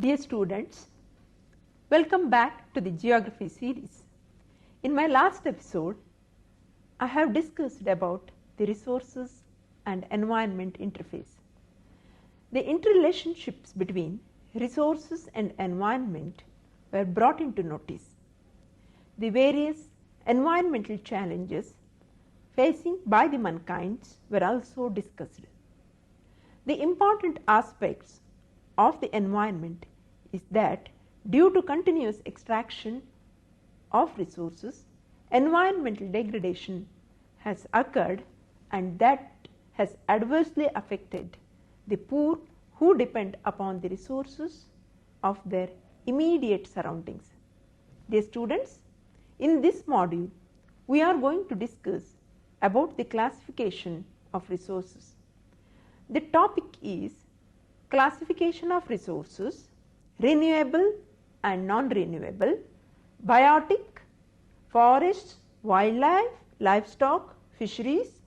Dear students, welcome back to the Geography series. In my last episode, I have discussed about the resources and environment interface. The interrelationships between resources and environment were brought into notice. The various environmental challenges facing by the mankind were also discussed. The important aspects of the environment is that due to continuous extraction of resources, environmental degradation has occurred and that has adversely affected the poor who depend upon the resources of their immediate surroundings. Dear students, in this module, we are going to discuss about the classification of resources. The topic is classification of resources, renewable and non-renewable, biotic, forests, wildlife, livestock, fisheries,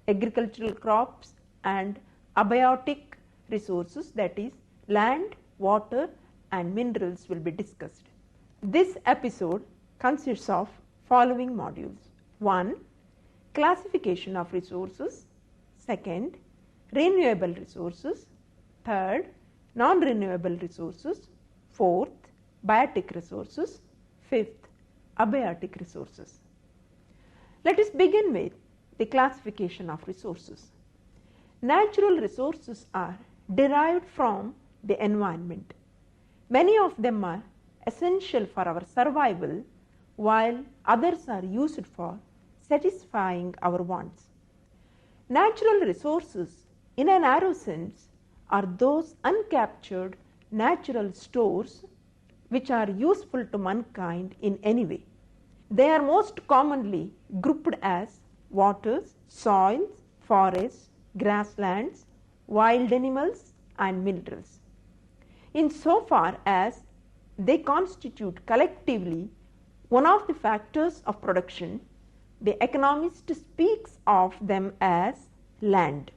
agricultural crops and abiotic resources, that is land, water and minerals will be discussed. This episode consists of following modules. 1. Classification of resources. 2. Renewable resources. 3. Non-renewable resources. 4. Biotic resources. 5. Abiotic resources. Let us begin with the classification of resources. Natural resources are derived from the environment. Many of them are essential for our survival, while others are used for satisfying our wants. Natural resources, in a narrow sense, are those uncaptured natural stores which are useful to mankind in any way. They are most commonly grouped as waters, soils, forests, grasslands, wild animals and minerals. In so far as they constitute collectively one of the factors of production, the economist speaks of them as land.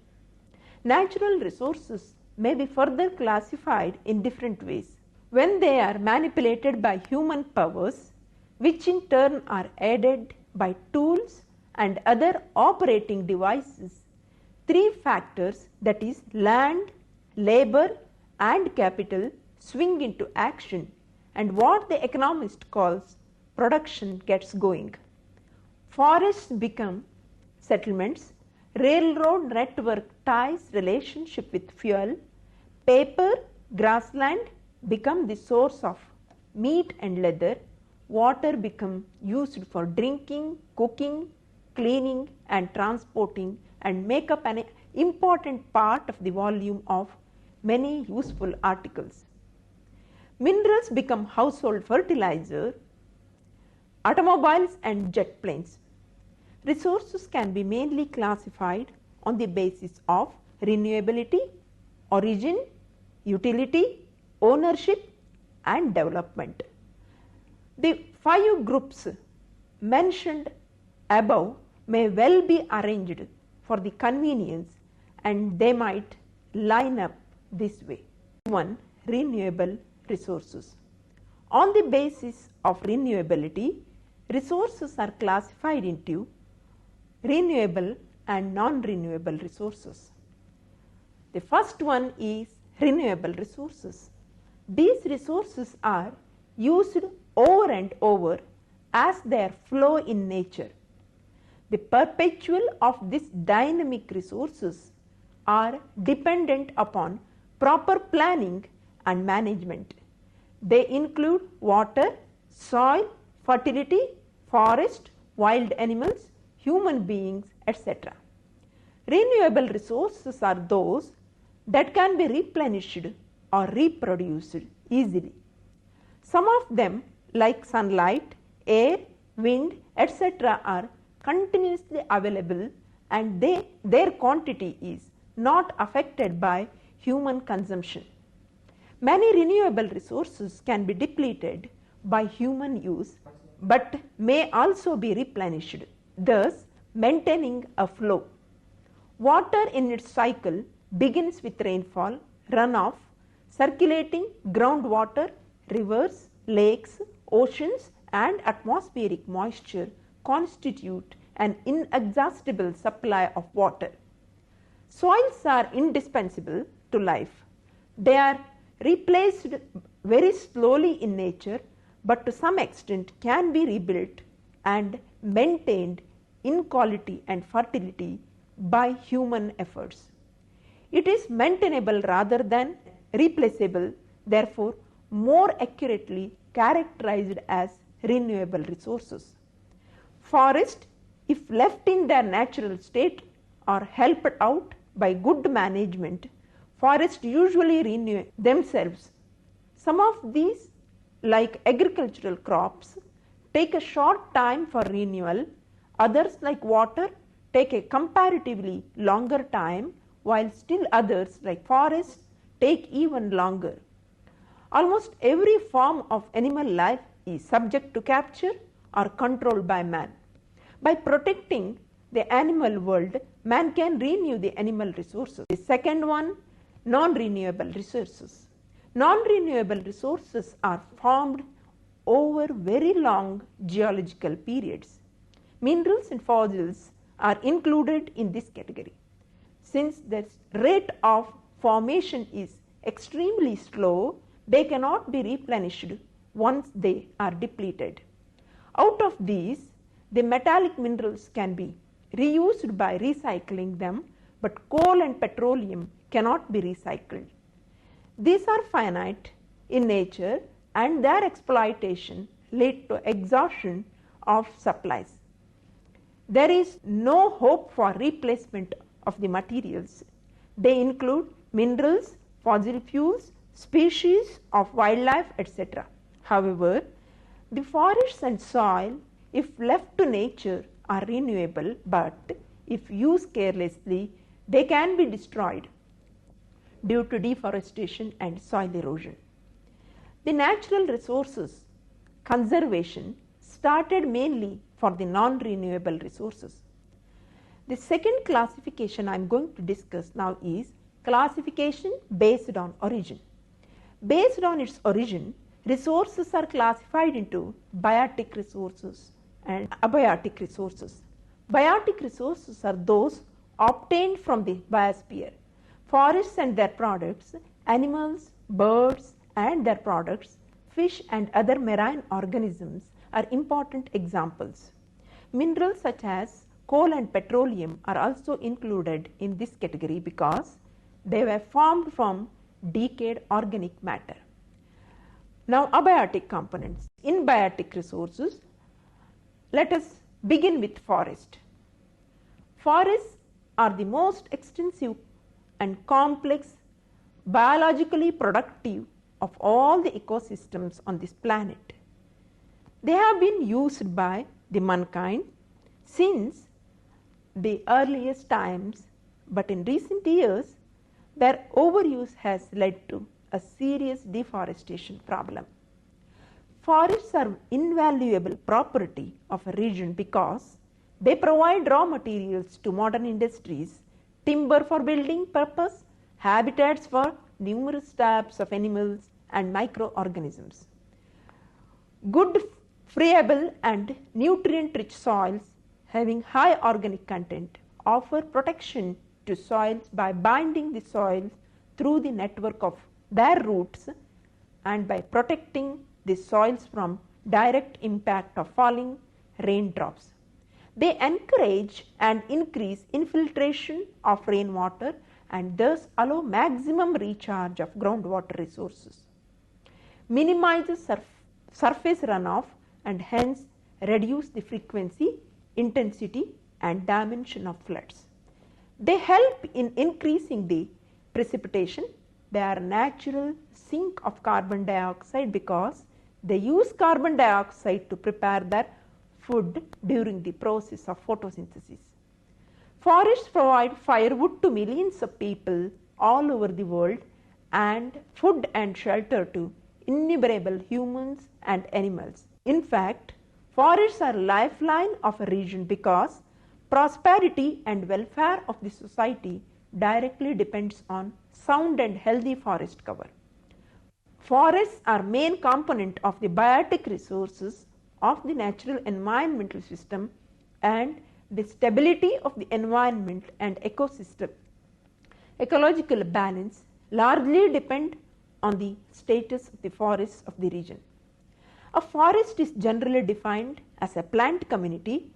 Natural resources may be further classified in different ways. When they are manipulated by human powers, which in turn are aided by tools and other operating devices, three factors, that is land, labor and capital, swing into action and what the economist calls production gets going. Forests become settlements, railroad network ties relationship with fuel, paper, grassland become the source of meat and leather, water become used for drinking, cooking, cleaning and transporting and make up an important part of the volume of many useful articles. Minerals become household fertilizer, automobiles and jet planes. Resources can be mainly classified on the basis of renewability, origin, utility, ownership and development. The 5 groups mentioned above may well be arranged for the convenience and they might line up this way. 1. Renewable resources. On the basis of renewability, resources are classified into renewable and non-renewable resources. The first one is renewable resources. These resources are used over and over as their flow in nature. The perpetual of these dynamic resources are dependent upon proper planning and management. They include water, soil, fertility, forest, wild animals, human beings, etc. Renewable resources are those that can be replenished or reproduced easily. Some of them, like sunlight, air, wind, etc., are continuously available and their quantity is not affected by human consumption. Many renewable resources can be depleted by human use but may also be replenished, thus maintaining a flow. Water in its cycle begins with rainfall, runoff, circulating groundwater, rivers, lakes, oceans and atmospheric moisture constitute an inexhaustible supply of water. Soils are indispensable to life. They are replaced very slowly in nature, but to some extent can be rebuilt and maintained in quality and fertility by human efforts. It is maintainable rather than replaceable, therefore more accurately characterized as renewable resources. Forests, if left in their natural state or helped out by good management, forests usually renew themselves. Some of these, like agricultural crops, take a short time for renewal. Others, like water, take a comparatively longer time, while still others, like forests, take even longer. Almost every form of animal life is subject to capture or control by man. By protecting the animal world, man can renew the animal resources. The second one, non-renewable resources. Non-renewable resources are formed over very long geological periods. Minerals and fossils are included in this category. Since the rate of formation is extremely slow, they cannot be replenished once they are depleted. Out of these, the metallic minerals can be reused by recycling them, but coal and petroleum cannot be recycled. These are finite in nature and their exploitation lead to exhaustion of supplies. There is no hope for replacement of the materials. They include minerals, fossil fuels, species of wildlife, etc. However, the forests and soil, if left to nature, are renewable, but if used carelessly, they can be destroyed due to deforestation and soil erosion. The natural resources conservation started mainly for the non-renewable resources. The second classification I am going to discuss now is classification based on origin. Based on its origin, resources are classified into biotic resources and abiotic resources. Biotic resources are those obtained from the biosphere. Forests and their products, animals, birds and their products, fish and other marine organisms are important examples. Minerals such as coal and petroleum are also included in this category because they were formed from decayed organic matter. Now, abiotic components. In biotic resources, let us begin with forest. Forests are the most extensive and complex, biologically productive of all the ecosystems on this planet. They have been used by the mankind since the earliest times, but in recent years, their overuse has led to a serious deforestation problem. Forests are invaluable property of a region because they provide raw materials to modern industries, timber for building purpose, habitats for numerous types of animals and microorganisms. Good, friable and nutrient-rich soils having high organic content offer protection to soils by binding the soil through the network of their roots and by protecting the soils from direct impact of falling raindrops. They encourage and increase infiltration of rainwater and thus allow maximum recharge of groundwater resources, minimizes surface runoff and hence reduce the frequency, intensity and dimension of floods. They help in increasing the precipitation. They are a natural sink of carbon dioxide because they use carbon dioxide to prepare their food during the process of photosynthesis. Forests provide firewood to millions of people all over the world and food and shelter to innumerable humans and animals. In fact, forests are a lifeline of a region because prosperity and welfare of the society directly depends on sound and healthy forest cover. Forests are main component of the biotic resources of the natural environmental system and the stability of the environment and ecosystem. Ecological balance largely depend on the status of the forests of the region. A forest is generally defined as a plant community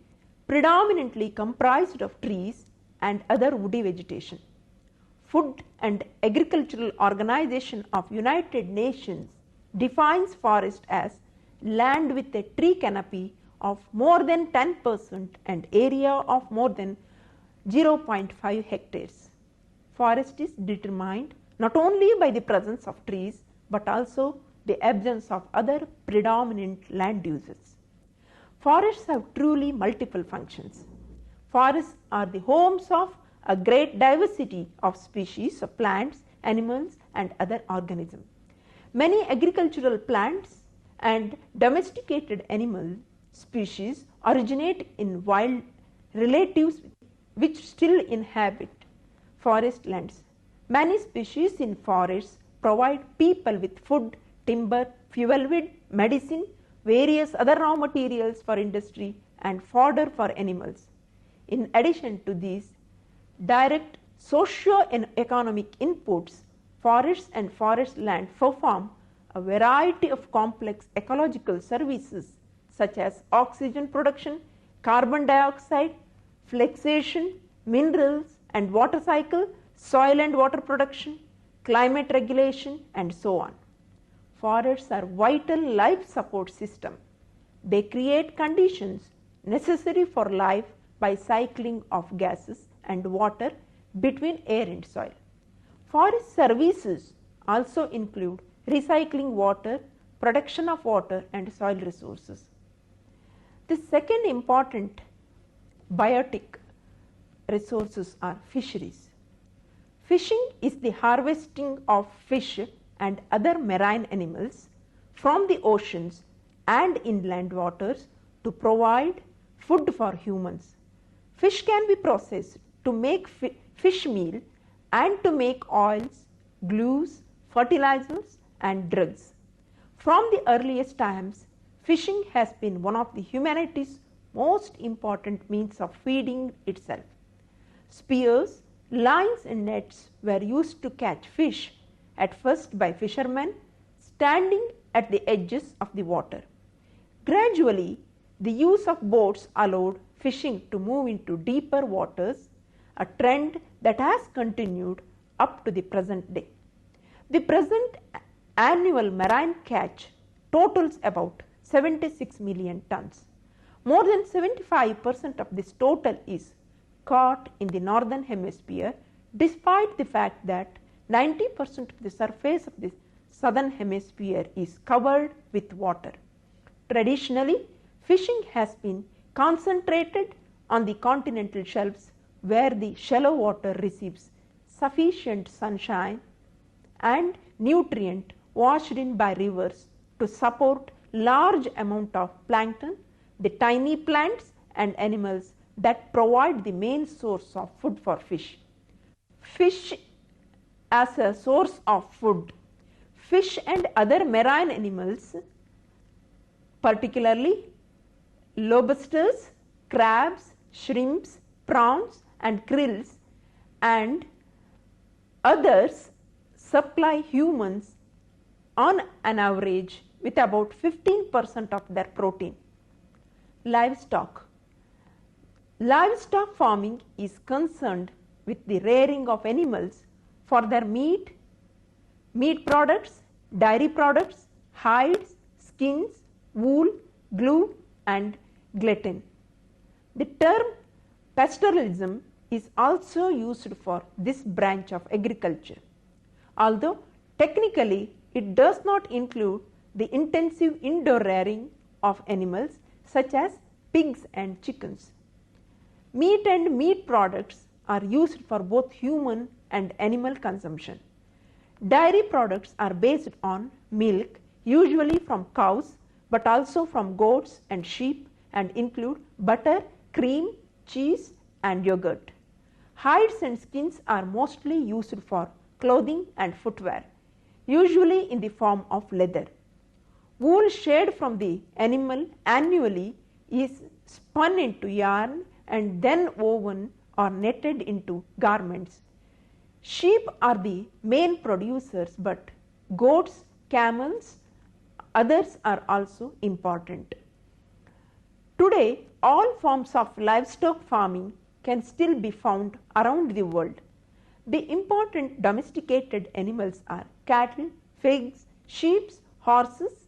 predominantly comprised of trees and other woody vegetation. Food and Agricultural Organization of United Nations defines forest as land with a tree canopy of more than 10% and area of more than 0.5 hectares. Forest is determined not only by the presence of trees but also the absence of other predominant land uses. Forests have truly multiple functions. Forests are the homes of a great diversity of species of plants, animals and other organisms. Many agricultural plants and domesticated animal species originate in wild relatives which still inhabit forest lands. Many species in forests provide people with food, timber, fuel wood, medicine, various other raw materials for industry and fodder for animals. In addition to these direct socio-economic inputs, forests and forest land perform a variety of complex ecological services such as oxygen production, carbon dioxide, fluxation, minerals and water cycle, soil and water production, climate regulation and so on. Forests are vital life support system. They create conditions necessary for life by cycling of gases and water between air and soil. Forest services also include recycling water, protection of water and soil resources. The second important biotic resources are fisheries. Fishing is the harvesting of fish and other marine animals from the oceans and inland waters to provide food for humans. Fish can be processed to make fish meal and to make oils, glues, fertilizers and drugs. From the earliest times, fishing has been one of the humanity's most important means of feeding itself. Spears, lines and nets were used to catch fish, at first by fishermen standing at the edges of the water. Gradually, the use of boats allowed fishing to move into deeper waters, a trend that has continued up to the present day. The present annual marine catch totals about 76 million tons. More than 75% of this total is caught in the northern hemisphere, despite the fact that 90% of the surface of the southern hemisphere is covered with water. Traditionally, fishing has been concentrated on the continental shelves where the shallow water receives sufficient sunshine and nutrient washed in by rivers to support large amount of plankton, the tiny plants and animals that provide the main source of food for fish. Fish as a source of food. Fish and other marine animals, particularly lobsters, crabs, shrimps, prawns and krills and others supply humans on an average with about 15% of their protein. Livestock. Livestock farming is concerned with the rearing of animals for their meat products, dairy products, hides, skins, wool, glue and gluten. The term pastoralism is also used for this branch of agriculture, although technically it does not include the intensive indoor rearing of animals such as pigs and chickens. Meat and meat products are used for both human and animal consumption. Dairy products are based on milk, usually from cows, but also from goats and sheep, and include butter, cream, cheese, and yogurt. Hides and skins are mostly used for clothing and footwear. usually in the form of leather. Wool shed from the animal annually is spun into yarn and then woven or netted into garments. Sheep are the main producers, but goats, camels, others are also important. Today, all forms of livestock farming can still be found around the world. The important domesticated animals are cattle, pigs, sheep, horses,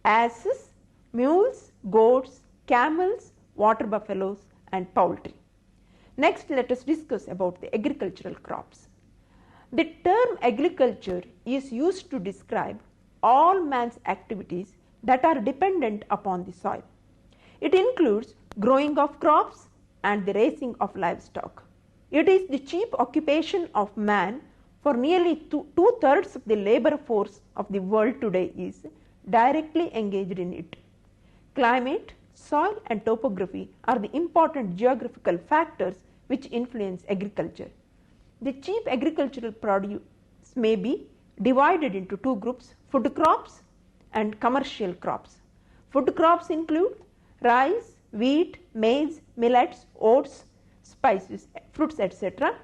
asses, mules, goats, camels, water buffaloes, and poultry. Next, let us discuss about the agricultural crops. The term agriculture is used to describe all man's activities that are dependent upon the soil. It includes growing of crops and the raising of livestock. It is the chief occupation of man, for nearly two-thirds of the labor force of the world today is directly engaged in it. Climate, soil and topography are the important geographical factors which influence agriculture. The chief agricultural produce may be divided into two groups: food crops and commercial crops. Food crops include rice, wheat, maize, millets, oats, spices, fruits, etc.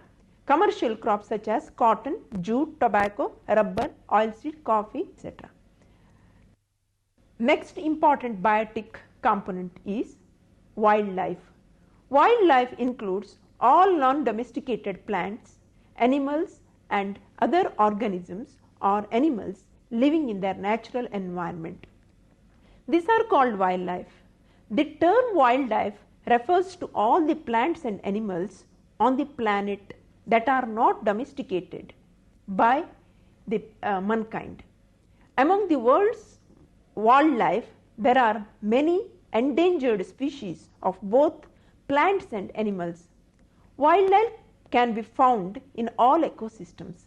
Commercial crops such as cotton, jute, tobacco, rubber, oilseed, coffee, etc. Next important biotic component is wildlife. Wildlife includes all non-domesticated plants, animals and other organisms or animals living in their natural environment. These are called wildlife. The term wildlife refers to all the plants and animals on the planet that are not domesticated by the mankind. Among the world's wildlife, there are many endangered species of both plants and animals. Wildlife can be found in all ecosystems.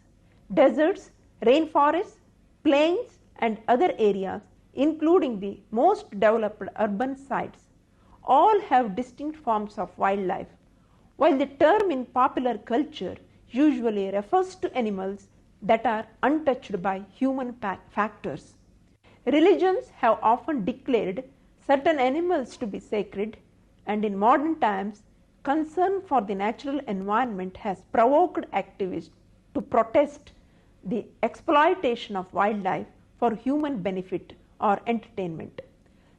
Deserts, rainforests, plains and other areas, including the most developed urban sites, all have distinct forms of wildlife, while the term in popular culture usually refers to animals that are untouched by human factors. Religions have often declared certain animals to be sacred, and in modern times, concern for the natural environment has provoked activists to protest the exploitation of wildlife for human benefit or entertainment.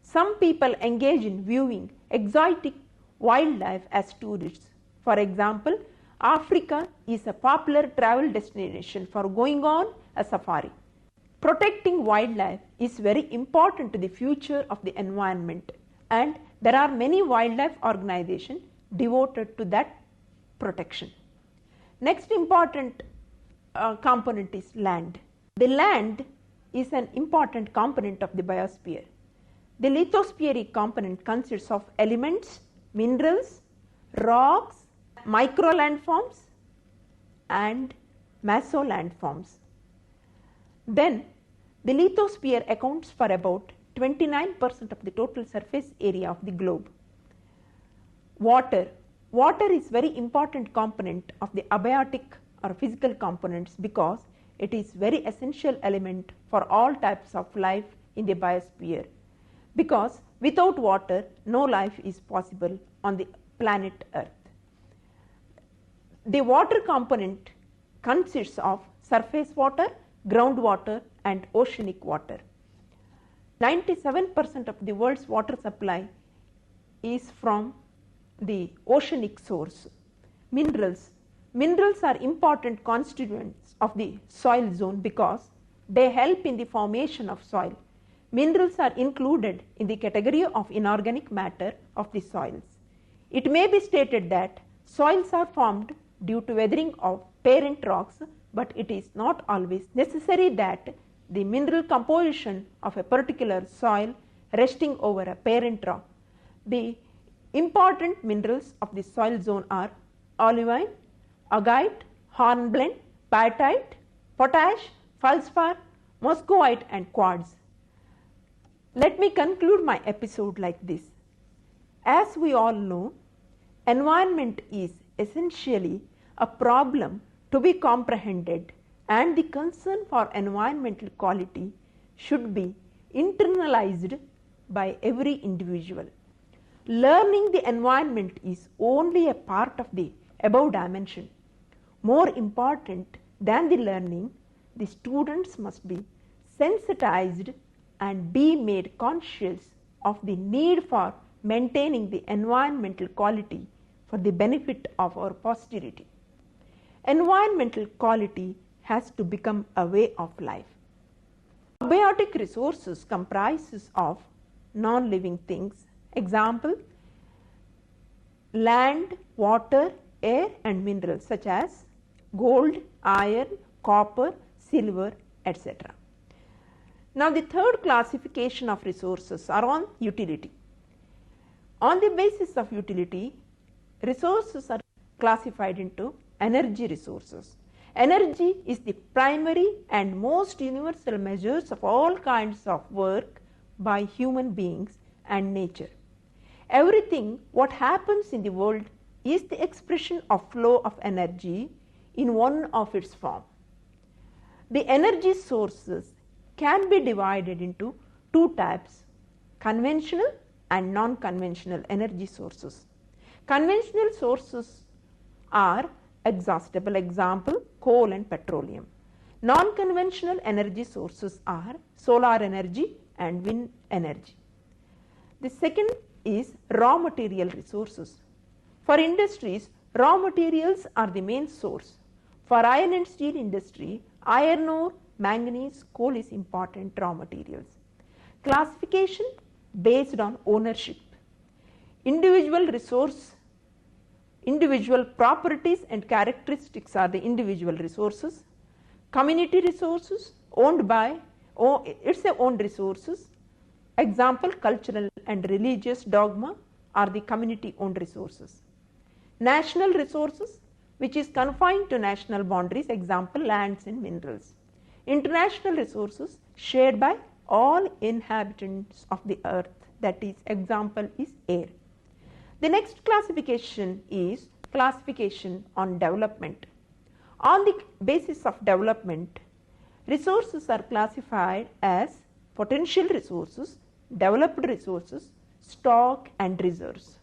Some people engage in viewing exotic wildlife as tourists. For example, Africa is a popular travel destination for going on a safari. Protecting wildlife is very important to the future of the environment, and there are many wildlife organizations devoted to that protection. Next important component is land. The land is an important component of the biosphere. The lithospheric component consists of elements, minerals, rocks, micro landforms and meso landforms. Then the lithosphere accounts for about 29% of the total surface area of the globe. Water. Water is very important component of the abiotic or physical components because it is very essential element for all types of life in the biosphere, because without water no life is possible on the planet Earth. The water component consists of surface water, groundwater and oceanic water. 97% of the world's water supply is from the oceanic source. Minerals. Minerals are important constituents of the soil zone because they help in the formation of soil. Minerals are included in the category of inorganic matter of the soils. It may be stated that soils are formed due to weathering of parent rocks, but it is not always necessary that the mineral composition of a particular soil resting over a parent rock. The important minerals of the soil zone are olivine, augite, hornblende, biotite, potash, feldspar, muscovite and quartz. Let me conclude my episode like this. As we all know, environment is essentially a problem to be comprehended and the concern for environmental quality should be internalized by every individual. Learning the environment is only a part of the above dimension. More important than the learning, the students must be sensitized and be made conscious of the need for maintaining the environmental quality for the benefit of our posterity. Environmental quality has to become a way of life. Abiotic resources comprises of non-living things. Example, land, water, air and minerals such as gold, iron, copper, silver, etc. Now the third classification of resources are on utility. On the basis of utility, resources are classified into energy resources. Energy is the primary and most universal measures of all kinds of work by human beings and nature. Everything what happens in the world is the expression of flow of energy in one of its form. The energy sources can be divided into two types, conventional and non-conventional energy sources. Conventional sources are exhaustible, example coal and petroleum. Non-conventional energy sources are solar energy and wind energy. The second is raw material resources. For industries, raw materials are the main source. For iron and steel industry, iron ore, manganese, coal is important raw materials. Classification based on ownership. Individual properties and characteristics are the individual resources. Community resources owned by, it's a owned resources. Example, cultural and religious dogma are the community owned resources. National resources which is confined to national boundaries, example, lands and minerals. International resources shared by all inhabitants of the earth, that is, example is air. The next classification is classification on development. On the basis of development, resources are classified as potential resources, developed resources, stock and reserves.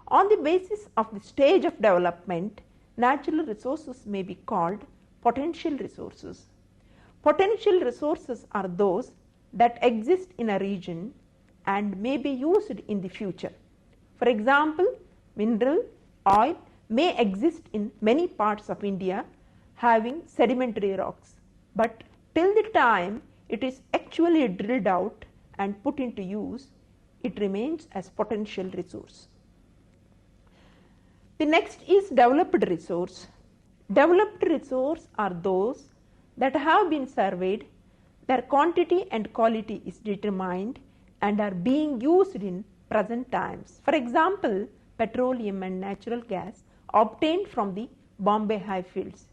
On the basis of the stage of development, natural resources may be called potential resources. Potential resources are those that exist in a region and may be used in the future. For example, mineral, oil may exist in many parts of India having sedimentary rocks, but till the time it is actually drilled out and put into use, it remains as potential resource. The next is developed resource. Developed resource are those that have been surveyed, their quantity and quality is determined and are being used in present times. For example, petroleum and natural gas obtained from the Bombay high fields.